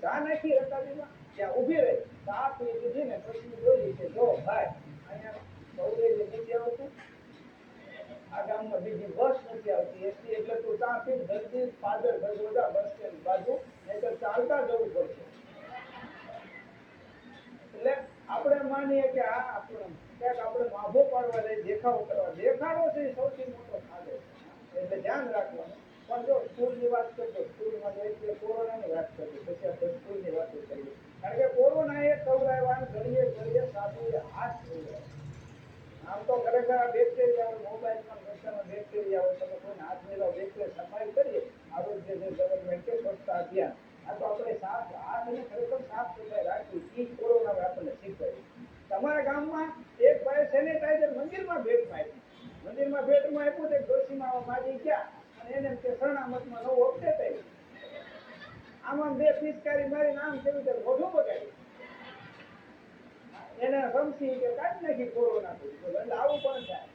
ચા નાખી રકાબીમાં ત્યાં ઊભી રહી ચા પી દીધી ને પછી બોલી કે જો ભાઈ અહીંયા સૌરેલી નથી આવતું, આ ગામમાં બીજી બસ નથી આવતી એસટી, એટલે તું ચા પી જલ્દી પાદર ભગવદા બસ સ્ટેન્ડ બાજુ, નહીં તો ચાલતા જવું પડશે. એટલે આપણે માનીએ કે આ આપણે ક્યાંક આપણે માભો પાડવા લઈ દેખાડો કરવા, દેખાડો છે સૌથી મોટો ફાયદો છે, એટલે ધ્યાન રાખવાનું. પણ જો સ્કૂલની વાત કરજો, સ્કૂલમાં એટલે કોરોનાની વાત કરજો, પછી આપણે સ્કૂલની વાત કરીએ. કારણ કે કોરોના એ કવરાયવાન ઘડીએ ઘડીએ સાધુએ હાથ જોડ્યા. આમ તો ખરેખર આ બેક્ટેરિયા મોબાઈલમાં બધામાં બેક્ટેરિયા તમે કોઈને હાથ મેળવો બેક્ટેરિયા સફાઈ કરીએ આરોગ્ય જે ગવર્મેન્ટ કે સ્વચ્છતા અભિયાન, આ તો આપણે સાફ હાથ અને ખરેખર સાફ સફાઈ રાખવી, એ કોરોના આપણને શીખવાડ્યું. તમારા ગામમાં એક ભાઈ સેનેટાઈઝર મંદિરમાં ભેટમાં આપ્યું, મંદિરમાં ભેટમાં આપ્યું તે ડોશીમાં માજી ગયા અને એને તે શરણામતમાં નવું અપડેટ આવ્યું, આમાં બે પિચકારી મારીને આમ કેવી રીતે મોઢું બગાડ્યું, એને સમસી કે કાઢી નાખી કોરોના, એટલે આવું પણ થાય.